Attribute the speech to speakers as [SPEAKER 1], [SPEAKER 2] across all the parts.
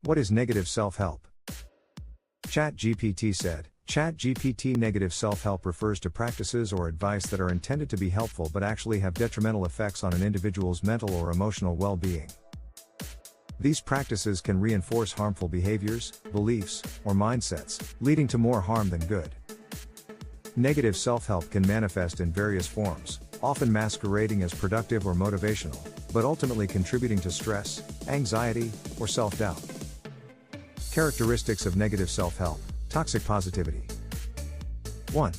[SPEAKER 1] What is negative self-help? ChatGPT said, ChatGPT negative self-help refers to practices or advice that are intended to be helpful but actually have detrimental effects on an individual's mental or emotional well-being. These practices can reinforce harmful behaviors, beliefs, or mindsets, leading to more harm than good. Negative self-help can manifest in various forms, often masquerading as productive or motivational, but ultimately contributing to stress, anxiety, or self-doubt. Characteristics of negative self-help. Toxic positivity. 1.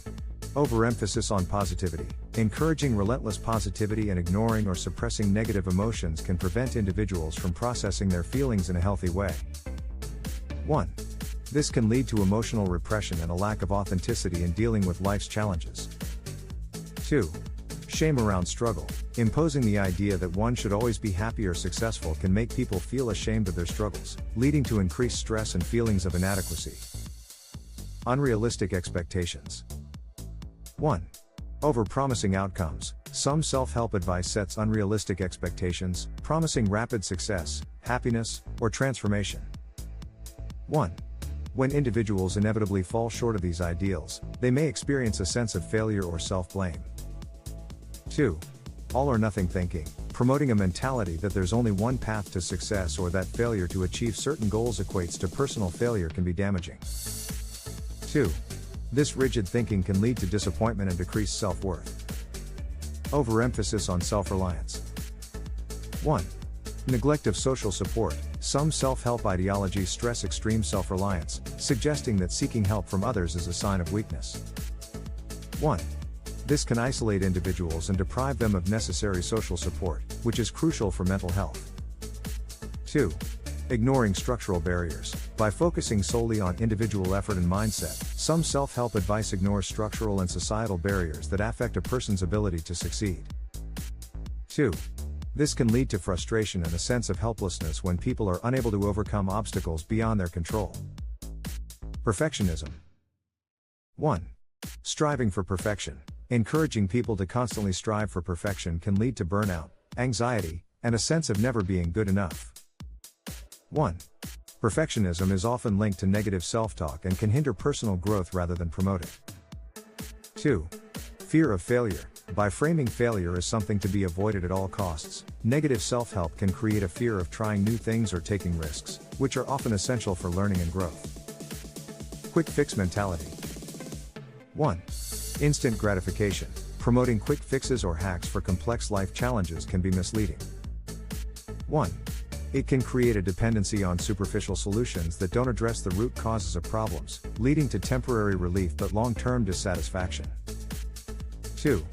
[SPEAKER 1] Overemphasis on positivity. Encouraging relentless positivity and ignoring or suppressing negative emotions can prevent individuals from processing their feelings in a healthy way. 1. This can lead to emotional repression and a lack of authenticity in dealing with life's challenges. 2. Shame around struggle. Imposing the idea that one should always be happy or successful can make people feel ashamed of their struggles, leading to increased stress and feelings of inadequacy. Unrealistic expectations. 1. Overpromising outcomes. Some self-help advice sets unrealistic expectations, promising rapid success, happiness, or transformation. 1. When individuals inevitably fall short of these ideals, they may experience a sense of failure or self-blame. 2. All or nothing thinking. Promoting a mentality that there's only one path to success or that failure to achieve certain goals equates to personal failure can be damaging. 2. This rigid thinking can lead to disappointment and decreased self-worth. Overemphasis on self-reliance. 1. Neglect of social support. Some self-help ideologies stress extreme self-reliance, suggesting that seeking help from others is a sign of weakness. 1. This can isolate individuals and deprive them of necessary social support, which is crucial for mental health. 2. Ignoring structural barriers. By focusing solely on individual effort and mindset, some self-help advice ignores structural and societal barriers that affect a person's ability to succeed. 2. This can lead to frustration and a sense of helplessness when people are unable to overcome obstacles beyond their control. Perfectionism. 1. Striving for perfection. Encouraging people to constantly strive for perfection can lead to burnout, anxiety, and a sense of never being good enough. 1. Perfectionism is often linked to negative self-talk and can hinder personal growth rather than promote it. 2. Fear of failure. By framing failure as something to be avoided at all costs, negative self-help can create a fear of trying new things or taking risks, which are often essential for learning and growth. Quick fix mentality. 1. Instant gratification. Promoting quick fixes or hacks for complex life challenges can be misleading. 1. It can create a dependency on superficial solutions that don't address the root causes of problems, leading to temporary relief but long-term dissatisfaction. 2.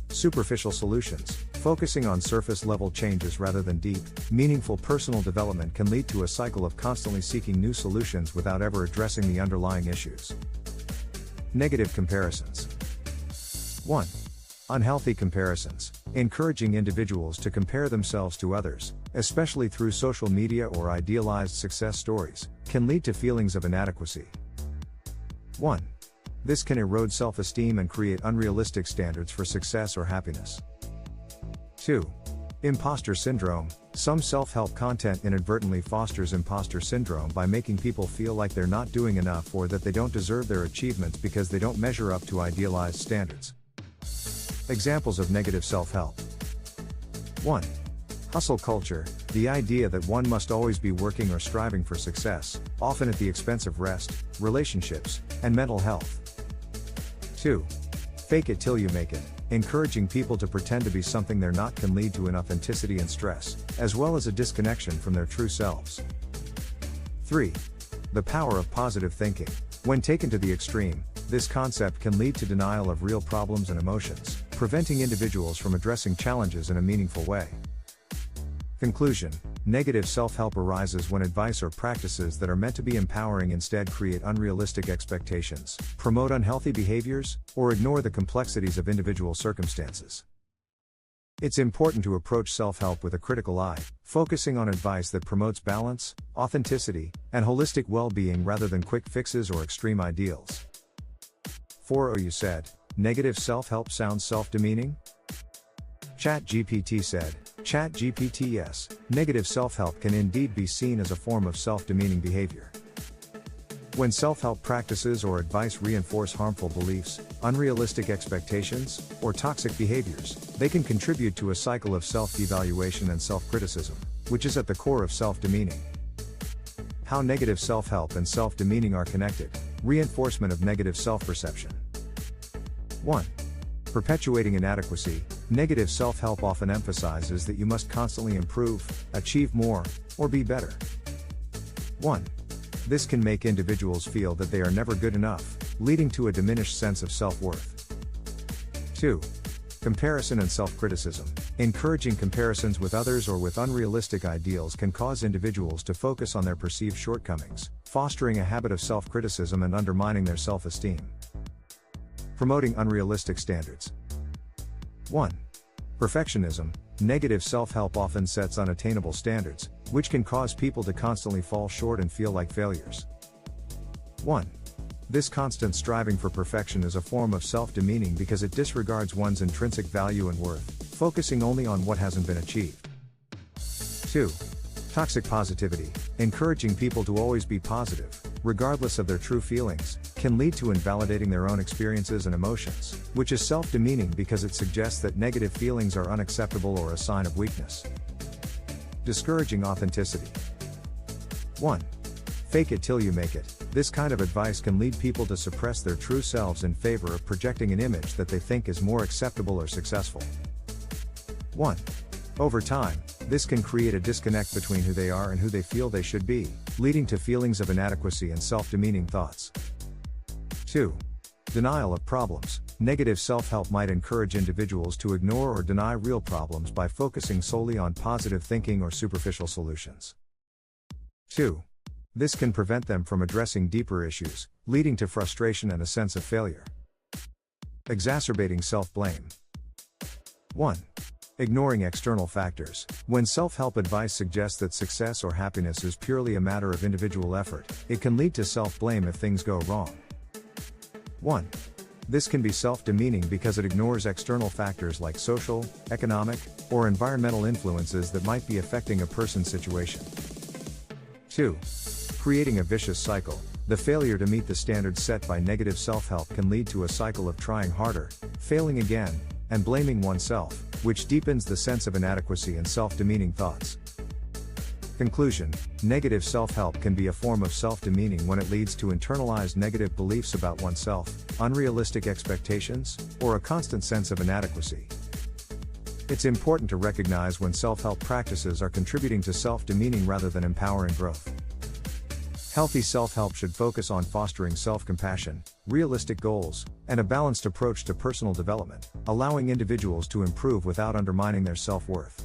[SPEAKER 1] Superficial solutions. Focusing on surface-level changes rather than deep, meaningful personal development can lead to a cycle of constantly seeking new solutions without ever addressing the underlying issues. Negative comparisons. 1. Unhealthy comparisons. Encouraging individuals to compare themselves to others, especially through social media or idealized success stories, can lead to feelings of inadequacy. 1. This can erode self-esteem and create unrealistic standards for success or happiness. 2. Imposter syndrome. Some self-help content inadvertently fosters imposter syndrome by making people feel like they're not doing enough or that they don't deserve their achievements because they don't measure up to idealized standards. Examples of negative self-help. 1. Hustle culture. The idea that one must always be working or striving for success, often at the expense of rest, relationships, and mental health. 2. Fake it till you make it. Encouraging people to pretend to be something they're not can lead to inauthenticity and stress, as well as a disconnection from their true selves. 3. The power of positive thinking. When taken to the extreme, this concept can lead to denial of real problems and emotions, preventing individuals from addressing challenges in a meaningful way. Conclusion. Negative self-help arises when advice or practices that are meant to be empowering instead create unrealistic expectations, promote unhealthy behaviors, or ignore the complexities of individual circumstances. It's important to approach self-help with a critical eye, focusing on advice that promotes balance, authenticity, and holistic well-being rather than quick fixes or extreme ideals. 4. You said, negative self-help sounds self-demeaning? ChatGPT said, ChatGPT. Yes, negative self-help can indeed be seen as a form of self-demeaning behavior. When self-help practices or advice reinforce harmful beliefs, unrealistic expectations, or toxic behaviors, they can contribute to a cycle of self-devaluation and self-criticism, which is at the core of self-demeaning. How negative self-help and self-demeaning are connected. Reinforcement of negative self-perception. 1. Perpetuating inadequacy. Negative self-help often emphasizes that you must constantly improve, achieve more, or be better. 1. This can make individuals feel that they are never good enough, leading to a diminished sense of self-worth. 2. Comparison and self-criticism. Encouraging comparisons with others or with unrealistic ideals can cause individuals to focus on their perceived shortcomings, fostering a habit of self-criticism and undermining their self-esteem. Promoting unrealistic standards. 1. Perfectionism. Negative self-help often sets unattainable standards, which can cause people to constantly fall short and feel like failures. 1. This constant striving for perfection is a form of self-demeaning because it disregards one's intrinsic value and worth, focusing only on what hasn't been achieved. 2. Toxic positivity. Encouraging people to always be positive, regardless of their true feelings, can lead to invalidating their own experiences and emotions, which is self-demeaning because it suggests that negative feelings are unacceptable or a sign of weakness. Discouraging authenticity. 1. Fake it till you make it. This kind of advice can lead people to suppress their true selves in favor of projecting an image that they think is more acceptable or successful. 1. Over time, this can create a disconnect between who they are and who they feel they should be, leading to feelings of inadequacy and self-demeaning thoughts. 2. Denial of problems. Negative self-help might encourage individuals to ignore or deny real problems by focusing solely on positive thinking or superficial solutions. 2. This can prevent them from addressing deeper issues, leading to frustration and a sense of failure. Exacerbating self-blame. 1. Ignoring external factors. When self-help advice suggests that success or happiness is purely a matter of individual effort, it can lead to self-blame if things go wrong. 1. This can be self-demeaning because it ignores external factors like social, economic, or environmental influences that might be affecting a person's situation. 2. Creating a vicious cycle. The failure to meet the standards set by negative self-help can lead to a cycle of trying harder, failing again, and blaming oneself, which deepens the sense of inadequacy and self-demeaning thoughts. Conclusion: negative self-help can be a form of self-demeaning when it leads to internalized negative beliefs about oneself, unrealistic expectations, or a constant sense of inadequacy. It's important to recognize when self-help practices are contributing to self-demeaning rather than empowering growth. Healthy self-help should focus on fostering self-compassion, realistic goals, and a balanced approach to personal development, allowing individuals to improve without undermining their self-worth.